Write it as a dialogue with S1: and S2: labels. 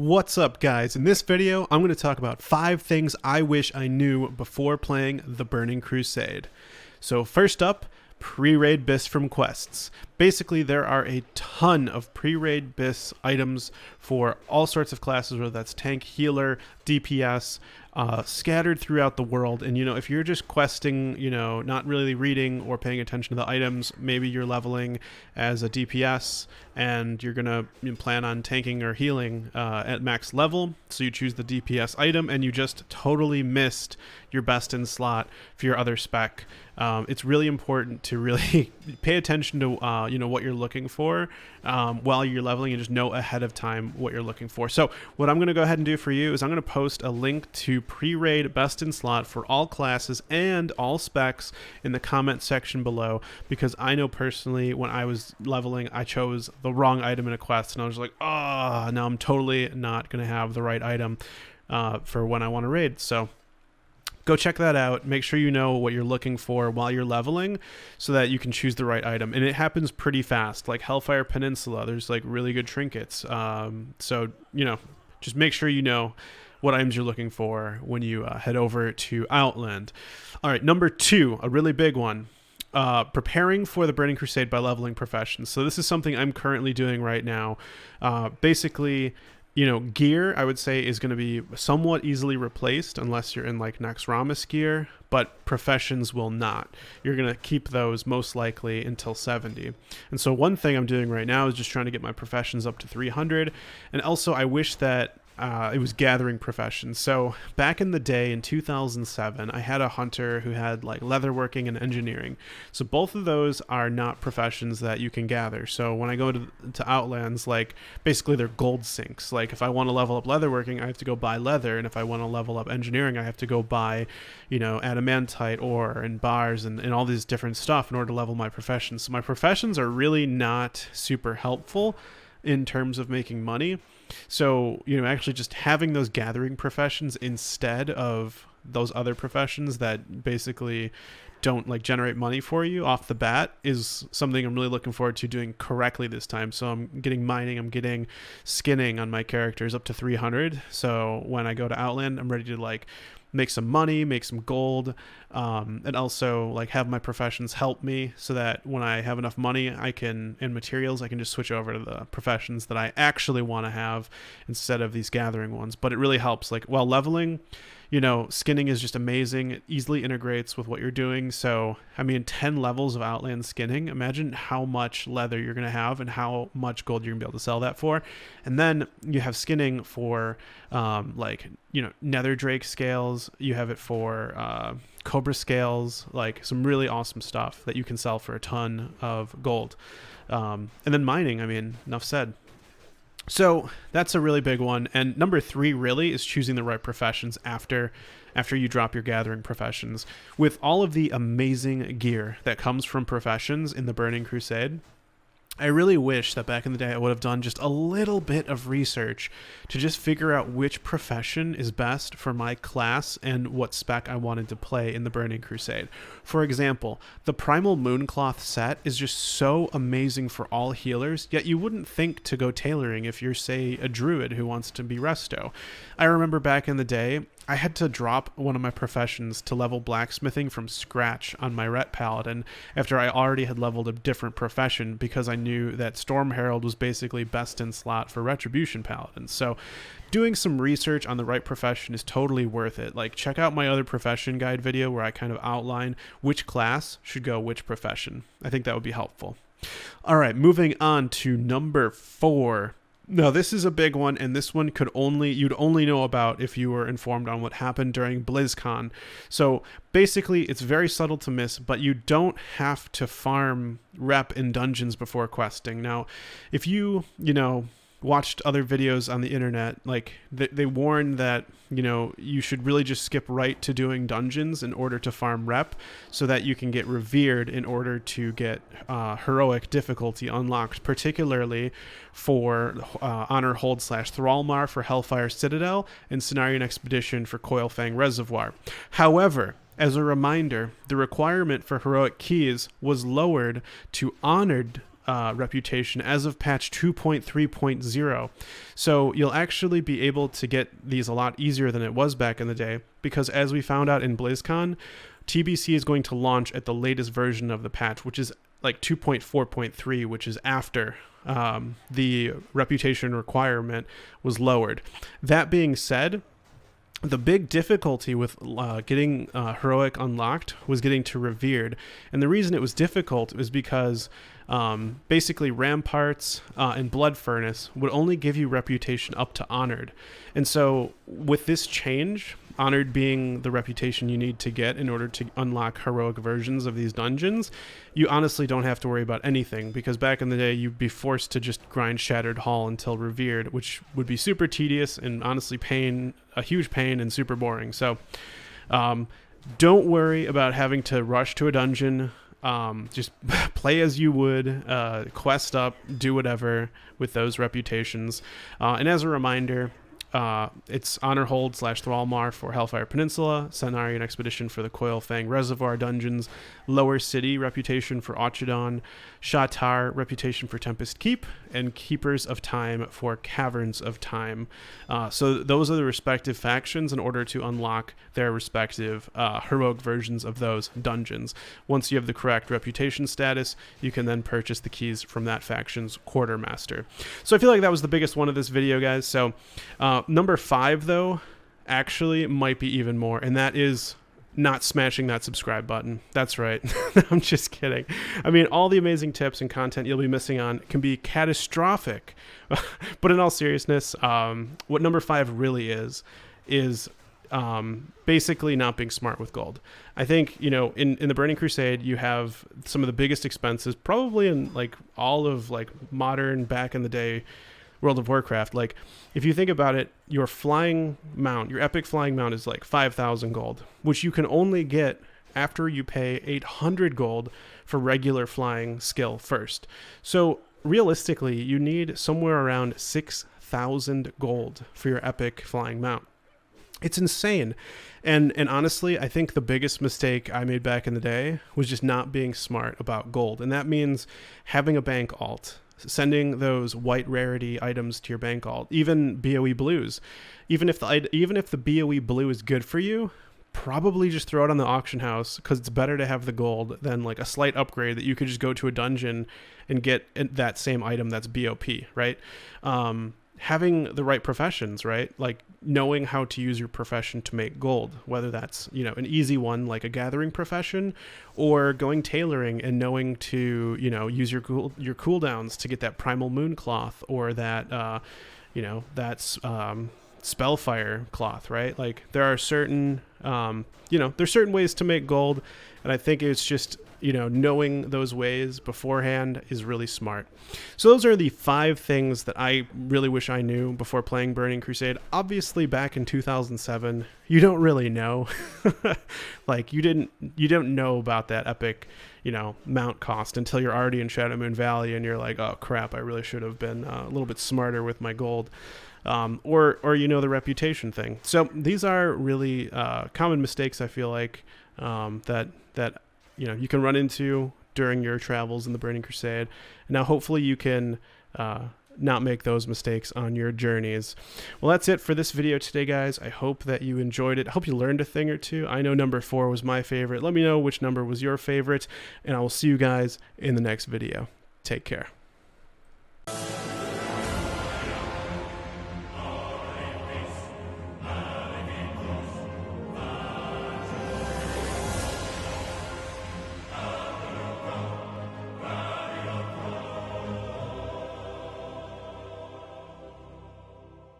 S1: What's up, guys? In this video, I'm going to talk about 5 things I wish I knew before playing the Burning Crusade. So first up, pre-raid Biss from quests. Basically, there are a ton of pre-raid Biss items for all sorts of classes, whether that's tank, healer, DPS, scattered throughout the world. And, if you're just questing, not really reading or paying attention to the items, maybe you're leveling as a DPS and you're going to plan on tanking or healing at max level. So you choose the DPS item and you just totally missed your best in slot for your other spec. It's really important to really pay attention to, what you're looking for while you're leveling, and just know ahead of time what you're looking for. So what I'm going to go ahead and do for you is I'm going to post a link to pre-raid best in slot for all classes and all specs in the comment section below, because I know personally when I was leveling, I chose the wrong item in a quest and I was like, now I'm totally not going to have the right item for when I want to raid. So go check that out. Make sure you know what you're looking for while you're leveling so that you can choose the right item. And it happens pretty fast. Like Hellfire Peninsula, there's like really good trinkets. So, just make sure you know what items you're looking for when you head over to Outland. All right, number 2, a really big one. Preparing for the Burning Crusade by leveling professions. So this is something I'm currently doing right now. Basically, gear, I would say, is going to be somewhat easily replaced unless you're in like Naxxramas gear, but professions will not. You're going to keep those most likely until 70. And so one thing I'm doing right now is just trying to get my professions up to 300. And also I wish that it was gathering professions. So back in the day in 2007, I had a hunter who had like leatherworking and engineering. So both of those are not professions that you can gather. So when I go to Outlands, like basically they're gold sinks. Like if I want to level up leatherworking, I have to go buy leather. And if I want to level up engineering, I have to go buy, adamantite ore and bars and all these different stuff in order to level my professions. So my professions are really not super helpful in terms of making money. So, actually just having those gathering professions instead of those other professions that basically don't like generate money for you off the bat is something I'm really looking forward to doing correctly this time. So I'm getting mining, I'm getting skinning on my characters up to 300. So when I go to Outland, I'm ready to make some money, make some gold, and also have my professions help me so that when I have enough money and materials, I can just switch over to the professions that I actually want to have instead of these gathering ones. But it really helps while leveling. Skinning is just amazing. It easily integrates with what you're doing. So, 10 levels of Outland skinning. Imagine how much leather you're going to have and how much gold you're going to be able to sell that for. And then you have skinning for, nether drake scales. You have it for cobra scales, some really awesome stuff that you can sell for a ton of gold. And then mining, enough said. So that's a really big one. And number 3 really is choosing the right professions after you drop your gathering professions. With all of the amazing gear that comes from professions in the Burning Crusade, I really wish that back in the day I would have done just a little bit of research to just figure out which profession is best for my class and what spec I wanted to play in the Burning Crusade. For example, the Primal Mooncloth set is just so amazing for all healers, yet you wouldn't think to go tailoring if you're, say, a druid who wants to be resto. I remember back in the day, I had to drop one of my professions to level blacksmithing from scratch on my Ret Paladin after I already had leveled a different profession because I knew that Storm Herald was basically best in slot for Retribution Paladins. So doing some research on the right profession is totally worth it. Check out my other profession guide video where I kind of outline which class should go which profession. I think that would be helpful. All right, moving on to number 4. Now, this is a big one, and this one you'd only know about if you were informed on what happened during BlizzCon. So basically, it's very subtle to miss, but you don't have to farm rep in dungeons before questing. Now, if you watched other videos on the internet, they warn that you should really just skip right to doing dungeons in order to farm rep so that you can get revered in order to get heroic difficulty unlocked, particularly for Honor Hold / Thrallmar for Hellfire Citadel and Cenarian Expedition for Coilfang Reservoir. However, as a reminder, the requirement for heroic keys was lowered to honored reputation as of patch 2.3.0. So you'll actually be able to get these a lot easier than it was back in the day, because as we found out in BlizzCon, TBC is going to launch at the latest version of the patch, which is like 2.4.3, which is after the reputation requirement was lowered. That being said, the big difficulty with getting heroic unlocked was getting to revered, and the reason it was difficult is because basically ramparts and blood furnace would only give you reputation up to honored. And so with this change, honored being the reputation you need to get in order to unlock heroic versions of these dungeons, you honestly don't have to worry about anything, because back in the day you'd be forced to just grind Shattered Hall until revered, which would be super tedious and honestly a huge pain and super boring. So don't worry about having to rush to a dungeon. Just play as you would, quest up, do whatever with those reputations. And as a reminder, it's Honor Hold / Thrallmar for Hellfire Peninsula, Cenarian Expedition for the Coil Fang Reservoir Dungeons, Lower City reputation for Ochidon, Shatar reputation for Tempest Keep, and Keepers of Time for Caverns of Time. So those are the respective factions in order to unlock their respective heroic versions of those dungeons. Once you have the correct reputation status, you can then purchase the keys from that faction's quartermaster. So I feel like that was the biggest one of this video, guys. So number 5, though, actually might be even more, and that is not smashing that subscribe button. That's right. I'm just kidding. I mean, all the amazing tips and content you'll be missing on can be catastrophic. But in all seriousness, what number 5 really is basically not being smart with gold. I think, in the Burning Crusade, you have some of the biggest expenses probably in like all of like modern back in the day World of Warcraft. Like, if you think about it, your flying mount, your epic flying mount is like 5,000 gold, which you can only get after you pay 800 gold for regular flying skill first. So realistically, you need somewhere around 6,000 gold for your epic flying mount. It's insane. And honestly, I think the biggest mistake I made back in the day was just not being smart about gold. And that means having a bank alt, sending those white rarity items to your bank alt, even BOE blues. Even if the BOE blue is good for you, probably just throw it on the auction house, because it's better to have the gold than like a slight upgrade that you could just go to a dungeon and get that same item that's BOP, right? Having the right professions, right? Like knowing how to use your profession to make gold, whether that's, an easy one like a gathering profession, or going tailoring and knowing to, use your cooldowns to get that Primal Mooncloth, or that, that's Spellfire cloth, right? Like there are certain, there's certain ways to make gold. And I think it's just, knowing those ways beforehand is really smart. So those are the 5 things that I really wish I knew before playing Burning Crusade. Obviously, back in 2007, you don't really know. Like you don't know about that epic, mount cost until you're already in Shadowmoon Valley and you're like, oh crap, I really should have been a little bit smarter with my gold. Or the reputation thing. So these are really common mistakes, I feel like, that you can run into during your travels in the Burning Crusade. Now, hopefully you can not make those mistakes on your journeys. Well, that's it for this video today, guys. I hope that you enjoyed it. I hope you learned a thing or two. I know number 4 was my favorite. Let me know which number was your favorite, and I will see you guys in the next video. Take care.